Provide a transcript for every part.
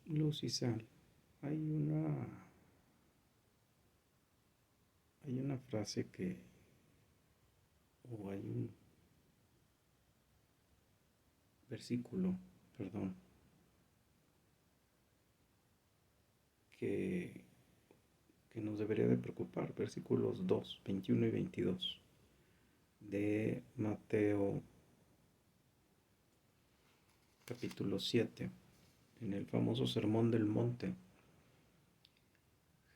Luz y sal. Hay una, hay una frase o hay un versículo, perdón, que, que nos debería de preocupar. Versículos 2, 21 y 22 de Mateo capítulo 7, en el famoso Sermón del Monte.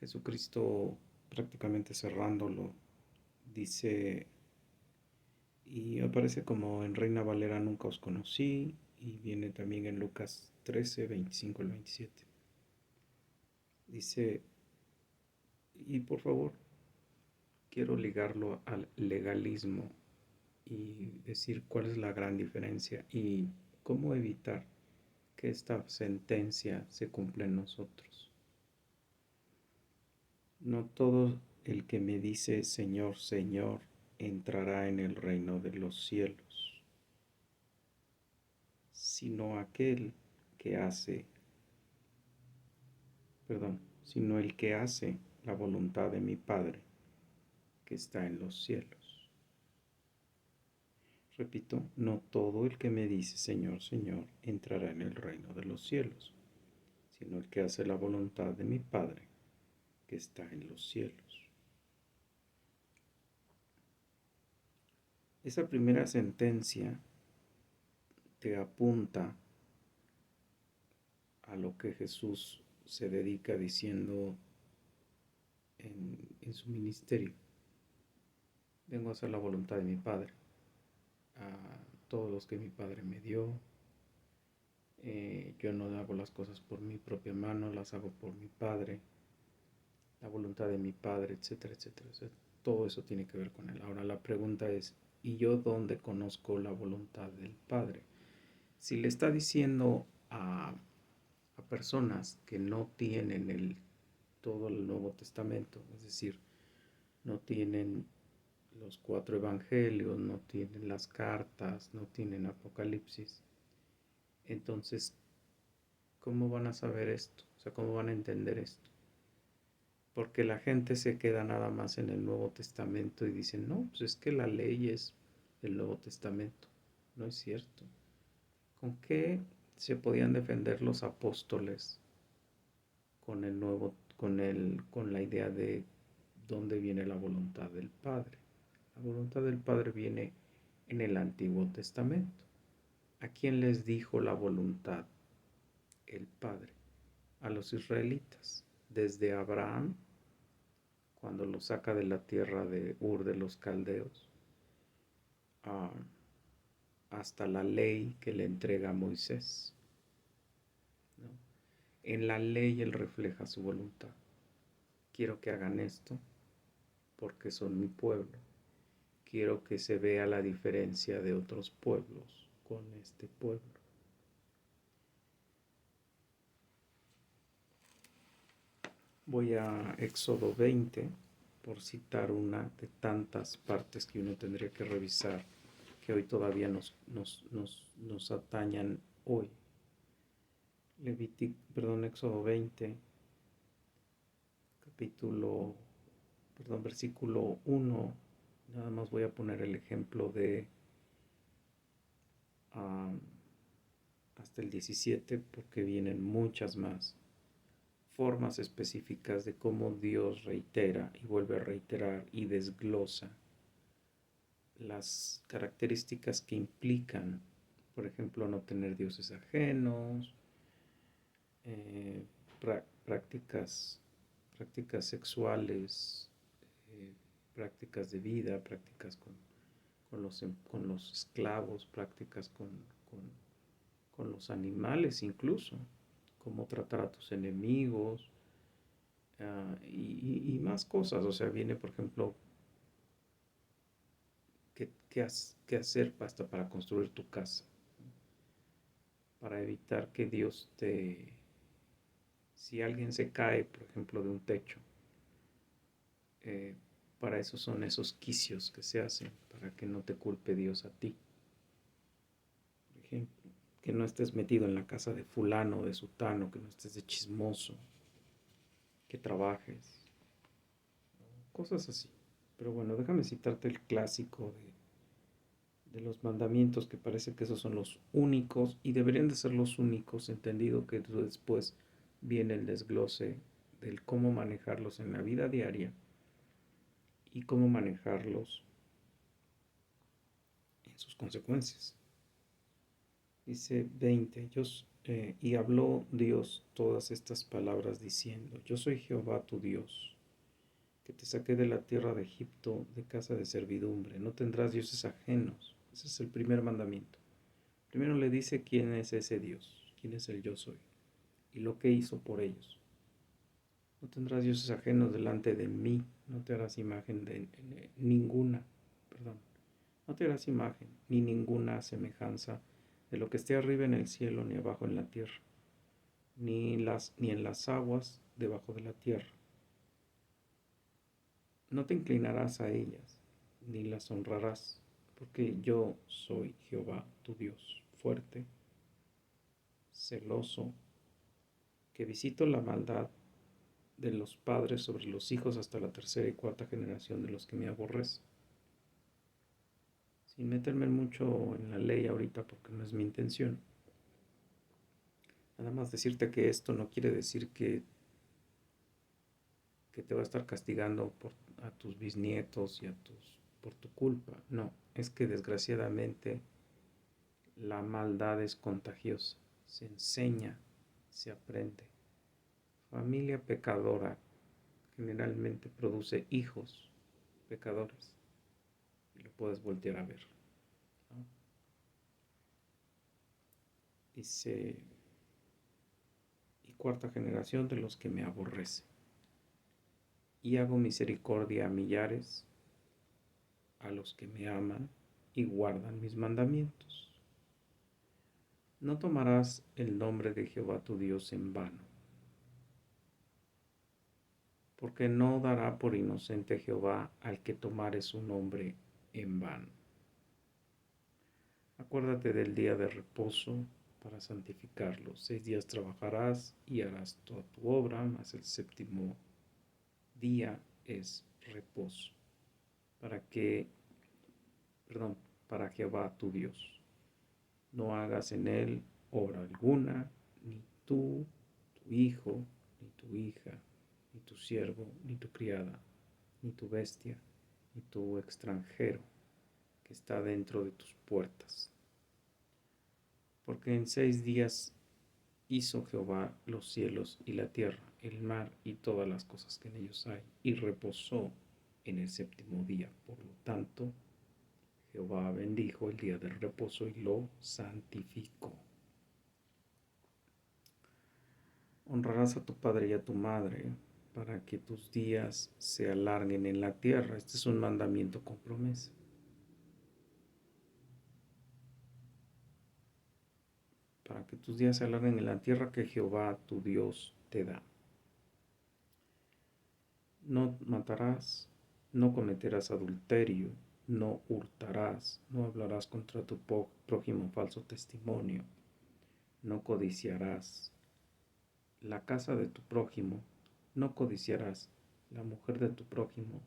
Jesucristo, prácticamente cerrándolo, dice, y aparece como en Reina Valera: nunca os conocí, y viene también en Lucas 13, 25 al 27. Dice, y por favor, quiero ligarlo al legalismo y decir cuál es la gran diferencia y cómo evitar que esta sentencia se cumpla en nosotros. No todo el que me dice Señor, Señor, entrará en el reino de los cielos, sino aquel que hace, sino el que hace la voluntad de mi Padre que está en los cielos. Repito, no todo el que me dice Señor, Señor, entrará en el reino de los cielos, sino el que hace la voluntad de mi Padre que está en los cielos. Esa primera sentencia te apunta a lo que Jesús se dedica diciendo en su ministerio. Vengo a hacer la voluntad de mi Padre, a todos los que mi Padre me dio. Yo no hago las cosas por mi propia mano, las hago por mi Padre, la voluntad de mi Padre, etcétera, etcétera, etcétera. Todo eso tiene que ver con Él. Ahora la pregunta es, ¿y yo dónde conozco la voluntad del Padre? Si le está diciendo a personas que no tienen todo el Nuevo Testamento, es decir, no tienen los 4 evangelios, no tienen las cartas, no tienen Apocalipsis, entonces, ¿cómo van a saber esto? O sea, ¿cómo van a entender esto? Porque la gente se queda nada más en el Nuevo Testamento y dicen, no, pues es que la ley es del Nuevo Testamento. No es cierto. ¿Con qué se podían defender los apóstoles con el nuevo, con la idea de dónde viene la voluntad del Padre? La voluntad del Padre viene en el Antiguo Testamento. ¿A quién les dijo la voluntad? El Padre. A los israelitas. Desde Abraham, cuando lo saca de la tierra de Ur de los Caldeos, hasta la ley que le entrega a Moisés, ¿no? En la ley él refleja su voluntad. Quiero que hagan esto porque son mi pueblo. Quiero que se vea la diferencia de otros pueblos con este pueblo. Voy a Éxodo 20, por citar una de tantas partes que uno tendría que revisar, que hoy todavía nos atañan hoy. Éxodo 20, versículo 1. Nada más voy a poner el ejemplo de hasta el 17, porque vienen muchas más formas específicas de cómo Dios reitera y vuelve a reiterar y desglosa las características que implican, por ejemplo, no tener dioses ajenos, eh, prácticas sexuales, eh, prácticas de vida, prácticas con los esclavos, prácticas con los animales incluso, cómo tratar a tus enemigos, y más cosas. O sea, viene, por ejemplo, qué hacer hasta para construir tu casa, para evitar que Dios si alguien se cae, por ejemplo, de un techo, eh, para eso son esos quicios que se hacen, para que no te culpe Dios a ti, por ejemplo. que no estés metido en la casa de fulano, de sutano, que no estés de chismoso, que trabajes, cosas así. Pero bueno, déjame citarte el clásico de los mandamientos, que parece que esos son los únicos y deberían de ser los únicos, entendido que después viene el desglose del cómo manejarlos en la vida diaria y cómo manejarlos en sus consecuencias. Dice 20, y habló Dios todas estas palabras diciendo, yo soy Jehová tu Dios, que te saqué de la tierra de Egipto, de casa de servidumbre, no tendrás dioses ajenos. Ese es el primer mandamiento. Primero le dice quién es ese Dios, quién es el yo soy, y lo que hizo por ellos. No tendrás dioses ajenos delante de mí, no te harás imagen de ninguna, perdón, no te harás imagen ni ninguna semejanza de lo que esté arriba en el cielo ni abajo en la tierra, ni en las aguas debajo de la tierra. No te inclinarás a ellas, ni las honrarás, porque yo soy Jehová tu Dios, fuerte, celoso, que visito la maldad de los padres sobre los hijos hasta la tercera y cuarta generación de los que me aborrecen. Sin meterme mucho en la ley ahorita, porque no es mi intención. Nada más decirte que esto no quiere decir que te va a estar castigando a tus bisnietos y por tu culpa. No, es que desgraciadamente la maldad es contagiosa, se enseña, se aprende. Familia pecadora generalmente produce hijos pecadores y lo puedes voltear a ver, ¿no? Dice, y cuarta generación de los que me aborrecen. Y hago misericordia a millares, a los que me aman y guardan mis mandamientos. No tomarás el nombre de Jehová tu Dios en vano, porque no dará por inocente Jehová al que tomare su nombre en vano. Acuérdate del día de reposo para santificarlo. 6 días trabajarás y harás toda tu obra, mas el séptimo día es reposo, para Jehová tu Dios. No hagas en él obra alguna, ni tú, tu hijo, ni tu hija, ni tu siervo, ni tu criada, ni tu bestia, ni tu extranjero que está dentro de tus puertas. Porque en 6 días hizo Jehová los cielos y la tierra, el mar y todas las cosas que en ellos hay, y reposó en el séptimo día. Por lo tanto, Jehová bendijo el día del reposo y lo santificó. Honrarás a tu padre y a tu madre para que tus días se alarguen en la tierra. Este es un mandamiento con promesa. Para que tus días se alarguen en la tierra que Jehová tu Dios te da. No matarás, no cometerás adulterio, no hurtarás, no hablarás contra tu prójimo falso testimonio, no codiciarás la casa de tu prójimo, no codiciarás la mujer de tu prójimo,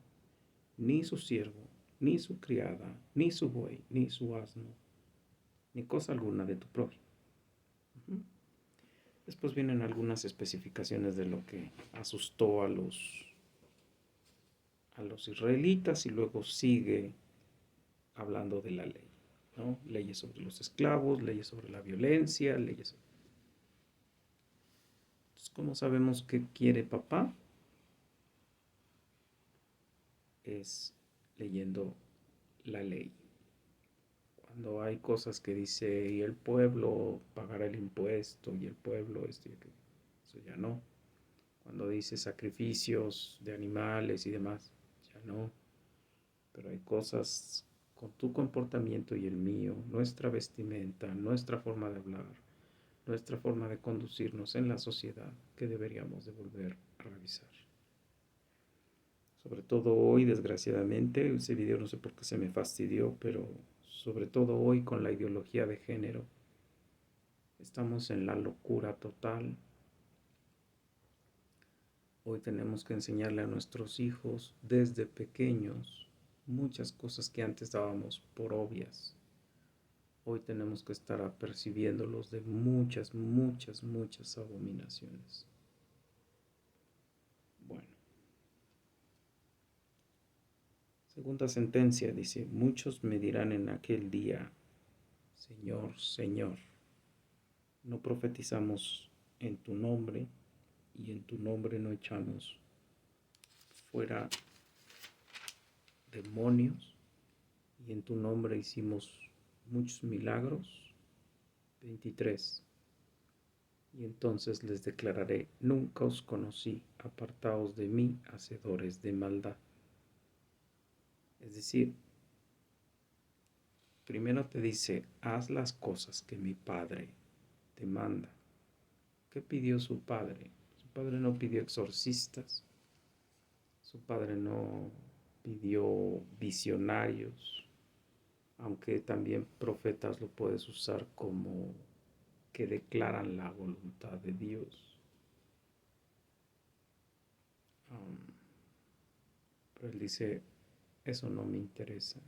ni su siervo, ni su criada, ni su buey, ni su asno, ni cosa alguna de tu prójimo. Después vienen algunas especificaciones de lo que asustó a los israelitas y luego sigue hablando de la ley, ¿no? Leyes sobre los esclavos, leyes sobre la violencia, leyes. Entonces, ¿cómo sabemos qué quiere papá? Es leyendo la ley. Cuando hay cosas que dice, y el pueblo pagará el impuesto, y el pueblo esto y aquello, eso ya no. Cuando dice sacrificios de animales y demás, ya no. Pero hay cosas con tu comportamiento y el mío, nuestra vestimenta, nuestra forma de hablar, nuestra forma de conducirnos en la sociedad que deberíamos de volver a revisar. Sobre todo hoy, desgraciadamente, ese video no sé por qué se me fastidió, pero sobre todo hoy con la ideología de género, estamos en la locura total. Hoy tenemos que enseñarle a nuestros hijos desde pequeños muchas cosas que antes dábamos por obvias. Hoy tenemos que estar apercibiéndolos de muchas, muchas, muchas abominaciones. Bueno. Segunda sentencia dice, muchos me dirán en aquel día, Señor, Señor, no profetizamos en tu nombre y en tu nombre no echamos fuera demonios y en tu nombre hicimos muchos milagros. 23. Y entonces les declararé, nunca os conocí, apartaos de mí, hacedores de maldad. Es decir, primero te dice, haz las cosas que mi Padre te manda. ¿Qué pidió su Padre? Su Padre no pidió exorcistas, su Padre no pidió visionarios, aunque también profetas lo puedes usar como que declaran la voluntad de Dios. Pero él dice, eso no me interesa.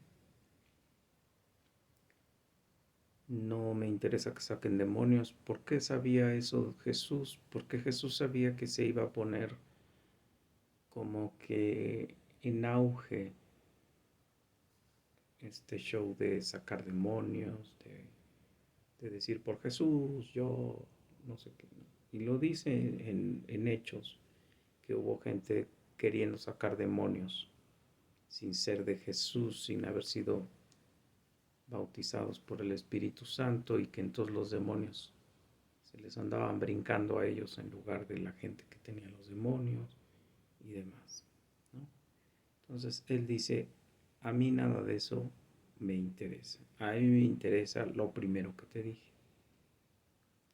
No me interesa que saquen demonios. ¿Por qué sabía eso Jesús? Porque Jesús sabía que se iba a poner como que en auge este show de sacar demonios, de decir por Jesús, yo no sé qué. Y lo dice en Hechos, que hubo gente queriendo sacar demonios sin ser de Jesús, sin haber sido bautizados por el Espíritu Santo, y que entonces los demonios se les andaban brincando a ellos en lugar de la gente que tenía los demonios y demás, ¿no? Entonces él dice, a mí nada de eso me interesa. A mí me interesa lo primero que te dije.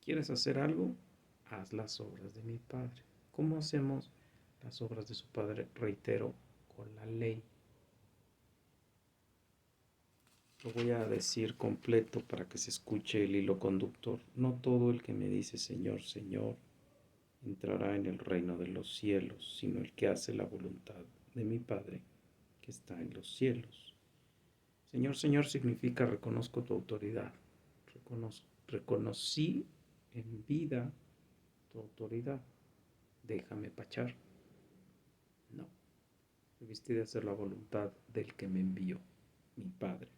¿Quieres hacer algo? Haz las obras de mi Padre. ¿Cómo hacemos las obras de su Padre? Reitero, con la ley. Lo voy a decir completo para que se escuche el hilo conductor. No todo el que me dice Señor, Señor, entrará en el reino de los cielos, sino el que hace la voluntad de mi Padre que está en los cielos. Señor, Señor significa reconozco tu autoridad. Reconocí en vida tu autoridad. Déjame pachar. No. Debiste de hacer la voluntad del que me envió, mi Padre.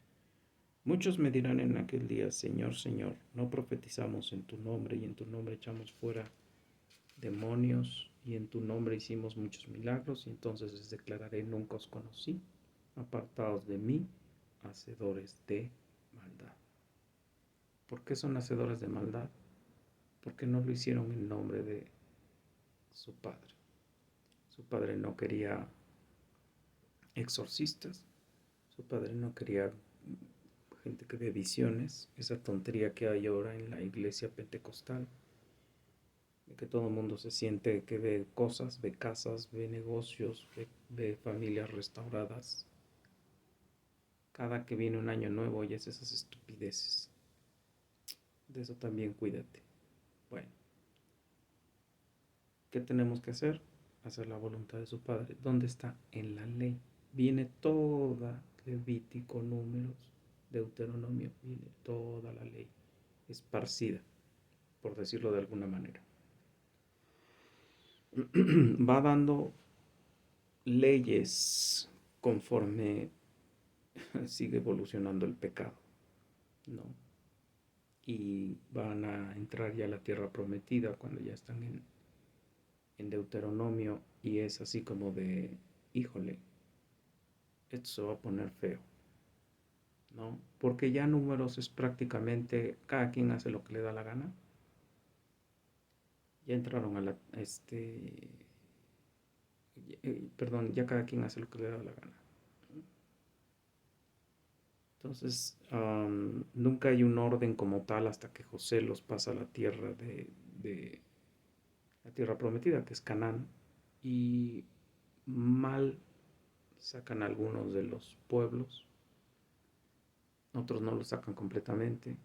Muchos me dirán en aquel día, Señor, Señor, no profetizamos en tu nombre y en tu nombre echamos fuera demonios y en tu nombre hicimos muchos milagros, y entonces les declararé, nunca os conocí, apartaos de mí, hacedores de maldad. ¿Por qué son hacedores de maldad? Porque no lo hicieron en nombre de su Padre. Su Padre no quería exorcistas, su Padre no quería gente que ve visiones, esa tontería que hay ahora en la iglesia pentecostal, de que todo el mundo se siente que ve cosas, ve casas, ve negocios, ve familias restauradas. Cada que viene un año nuevo oyes esas estupideces. De eso también cuídate. Bueno, ¿qué tenemos que hacer? Hacer la voluntad de su Padre. ¿Dónde está? En la ley. Viene toda Levítico, Números, Deuteronomio, viene toda la ley esparcida, por decirlo de alguna manera. Va dando leyes conforme sigue evolucionando el pecado, ¿no? Y van a entrar ya a la tierra prometida cuando ya están en Deuteronomio, y es así como de, híjole, esto se va a poner feo, ¿no? Porque ya Números es prácticamente cada quien hace lo que le da la gana. Ya entraron a perdón, ya cada quien hace lo que le da la gana. Entonces, nunca hay un orden como tal hasta que José los pasa a la tierra de la tierra prometida, que es Canaán, y mal sacan algunos de los pueblos, otros no los sacan completamente,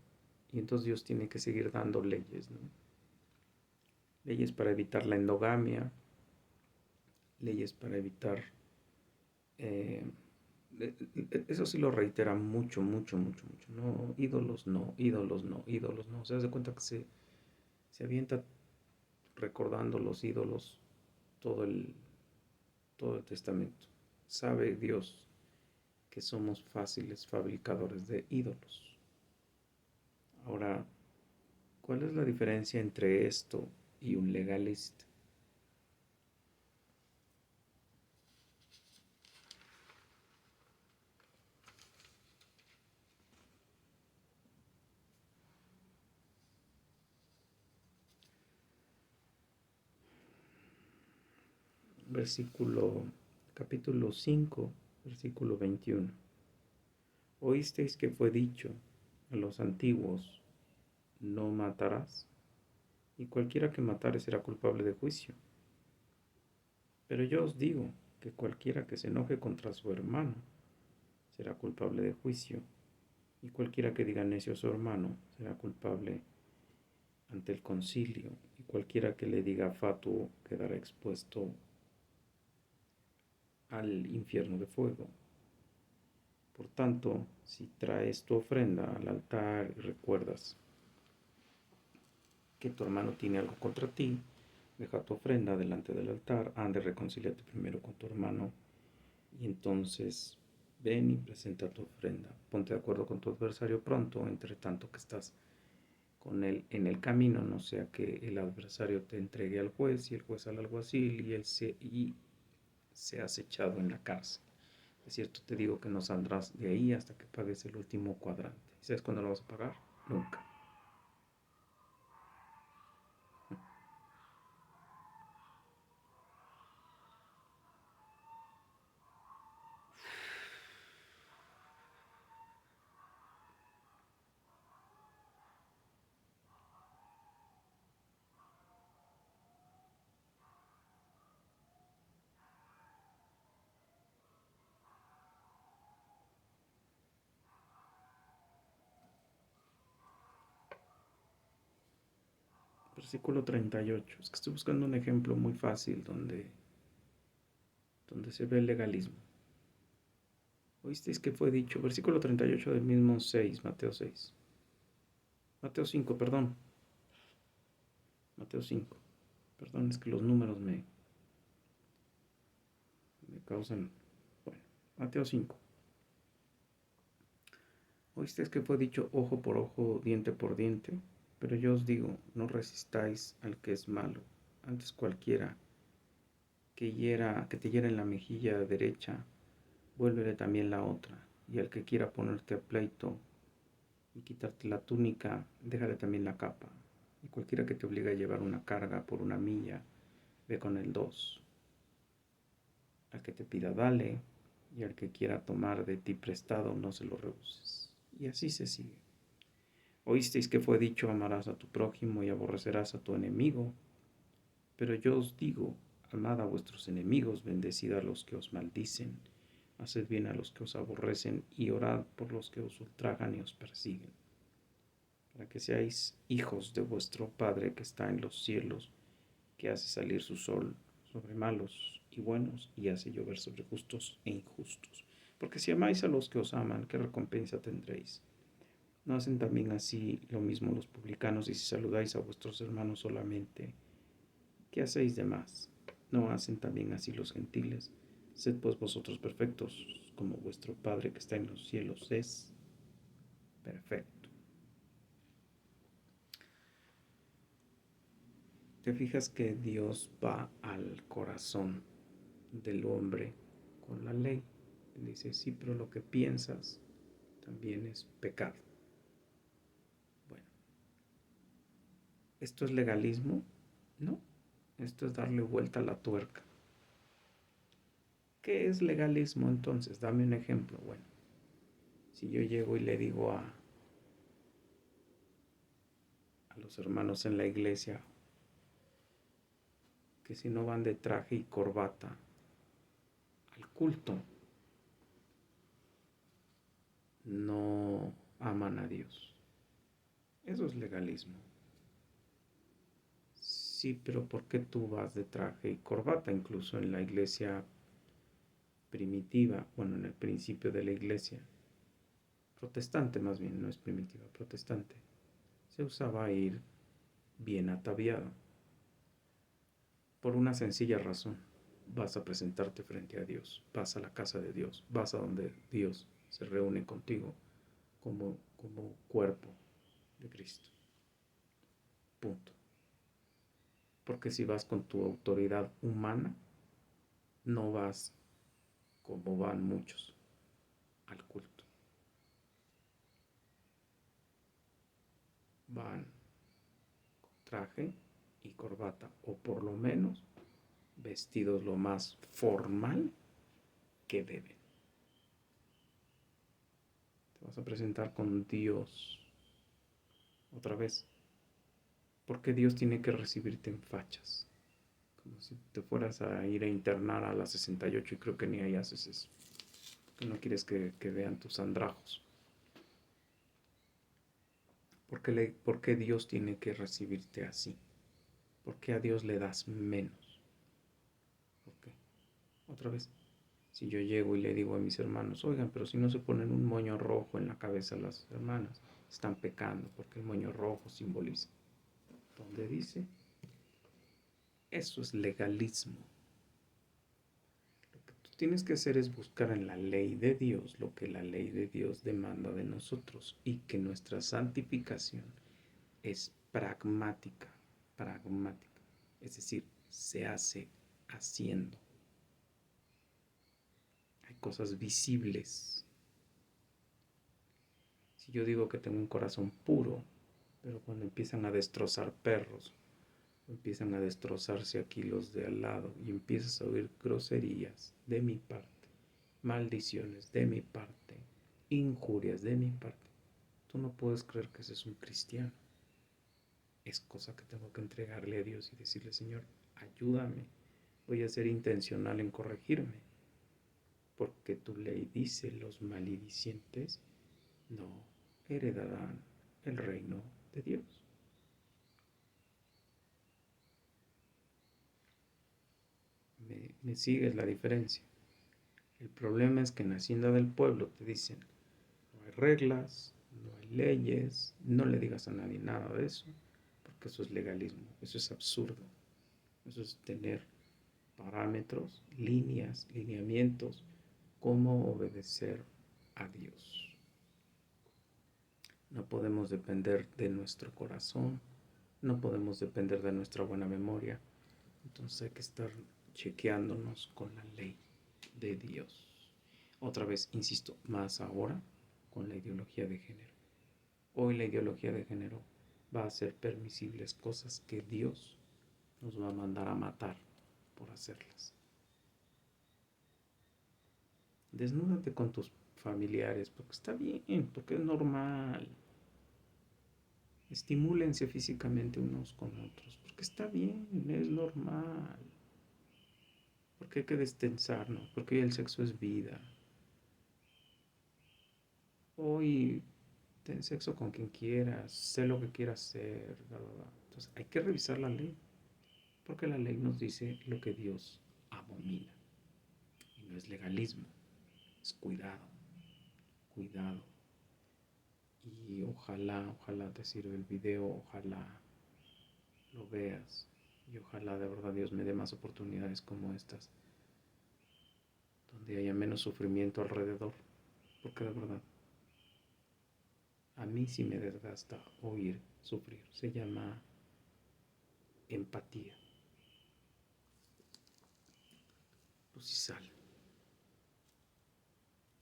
Y entonces Dios tiene que seguir dando leyes, ¿no? Leyes para evitar la endogamia, leyes para evitar... eh, eso sí lo reitera mucho, mucho, mucho, mucho. No, ídolos no, ídolos no, ídolos no. Se hace cuenta que se avienta recordando los ídolos todo todo el testamento. Sabe Dios que somos fáciles fabricadores de ídolos. Ahora, ¿cuál es la diferencia entre esto y un legalista? Capítulo 5, versículo 21. Oísteis que fue dicho a los antiguos, no matarás, y cualquiera que matare será culpable de juicio. Pero yo os digo que cualquiera que se enoje contra su hermano será culpable de juicio, y cualquiera que diga necio a su hermano será culpable ante el concilio, y cualquiera que le diga fatuo quedará expuesto al infierno de fuego. Por tanto, si traes tu ofrenda al altar y recuerdas que tu hermano tiene algo contra ti, deja tu ofrenda delante del altar, anda y reconcíliate primero con tu hermano, y entonces ven y presenta tu ofrenda. Ponte de acuerdo con tu adversario pronto, entre tanto que estás con él en el camino, no sea que el adversario te entregue al juez y el juez al alguacil y seas echado en la cárcel. Es cierto, te digo que no saldrás de ahí hasta que pagues el último cuadrante. ¿Sabes cuándo lo vas a pagar? Nunca. Versículo 38. Es que estoy buscando un ejemplo muy fácil donde se ve el legalismo. ¿Oísteis que fue dicho? Versículo 38 del mismo 6, Mateo 6. Mateo 5, perdón. Mateo 5. Perdón, es que los números me causan... Bueno, Mateo 5. Oísteis que fue dicho ojo por ojo, diente por diente, pero yo os digo, no resistáis al que es malo, antes cualquiera que te hiera en la mejilla derecha, vuélvele también la otra, y al que quiera ponerte a pleito y quitarte la túnica, déjale también la capa, y cualquiera que te obligue a llevar una carga por una milla, ve con el dos. Al que te pida dale, y al que quiera tomar de ti prestado no se lo rehuses. Y así se sigue. Oísteis que fue dicho, amarás a tu prójimo y aborrecerás a tu enemigo. Pero yo os digo, amad a vuestros enemigos, bendecid a los que os maldicen, haced bien a los que os aborrecen y orad por los que os ultrajan y os persiguen, para que seáis hijos de vuestro Padre que está en los cielos, que hace salir su sol sobre malos y buenos y hace llover sobre justos e injustos. Porque si amáis a los que os aman, ¿qué recompensa tendréis? ¿No hacen también así lo mismo los publicanos? Y si saludáis a vuestros hermanos solamente, ¿qué hacéis de más? ¿No hacen también así los gentiles? Sed pues vosotros perfectos, como vuestro Padre que está en los cielos es perfecto. Te fijas que Dios va al corazón del hombre con la ley. Dice, sí, pero lo que piensas también es pecado. Bueno, ¿esto es legalismo? No, esto es darle vuelta a la tuerca. ¿Qué es legalismo entonces? Dame un ejemplo. Bueno, si yo llego y le digo a los hermanos en la iglesia que si no van de traje y corbata al culto, no aman a Dios. Eso es legalismo. Sí, pero ¿por qué tú vas de traje y corbata? Incluso en la iglesia primitiva, bueno, en el principio de la iglesia, protestante más bien, no es primitiva, protestante, se usaba ir bien ataviado, por una sencilla razón. Vas a presentarte frente a Dios, vas a la casa de Dios, vas a donde Dios se reúne contigo como cuerpo de Cristo. Punto. Porque si vas con tu autoridad humana, no vas como van muchos al culto. Van con traje y corbata, o por lo menos vestidos lo más formal que deben. Te vas a presentar con Dios otra vez. Porque Dios tiene que recibirte en fachas. Como si te fueras a ir a internar a la 68 y creo que ni ahí haces eso. Que no quieres que vean tus andrajos. ¿Por qué Dios tiene que recibirte así? ¿Por qué a Dios le das menos? ¿Por qué? Otra vez. Si yo llego y le digo a mis hermanos, oigan, pero si no se ponen un moño rojo en la cabeza las hermanas, están pecando porque el moño rojo simboliza. ¿Dónde dice? Eso es legalismo. Lo que tú tienes que hacer es buscar en la ley de Dios lo que la ley de Dios demanda de nosotros y que nuestra santificación es pragmática, pragmática. Es decir, se hace haciendo. Hay cosas visibles. Si yo digo que tengo un corazón puro, pero cuando empiezan a destrozar perros, empiezan a destrozarse aquí los de al lado y empiezas a oír groserías de mi parte, maldiciones de mi parte, injurias de mi parte, tú no puedes creer que ese es un cristiano. Es cosa que tengo que entregarle a Dios y decirle, Señor, ayúdame, voy a ser intencional en corregirme, porque tu ley dice, los maledicientes no heredarán el reino de Dios. ¿Me sigues la diferencia? El problema es que en Hacienda del Pueblo te dicen, no hay reglas, no hay leyes, no le digas a nadie nada de eso, porque eso es legalismo, eso es absurdo, eso es tener parámetros, líneas, lineamientos, cómo obedecer a Dios. No podemos depender de nuestro corazón, no podemos depender de nuestra buena memoria, entonces hay que estar chequeándonos con la ley de Dios. Otra vez, insisto, más ahora con la ideología de género. Hoy la ideología de género va a hacer permisibles cosas que Dios nos va a mandar a matar por hacerlas. Desnúdate con tus familiares, porque está bien, porque es normal. Estimúlense físicamente unos con otros, porque está bien, es normal. Porque hay que destensarnos, porque hoy el sexo es vida. Hoy ten sexo con quien quieras, sé lo que quieras hacer, bla, bla, bla. Entonces hay que revisar la ley, porque la ley nos dice lo que Dios abomina. Y no es legalismo, es cuidado, cuidado. Y ojalá te sirva el video, ojalá lo veas. Y ojalá de verdad Dios me dé más oportunidades como estas, donde haya menos sufrimiento alrededor. Porque de verdad, a mí sí me desgasta oír sufrir. Se llama empatía. Luz y sal.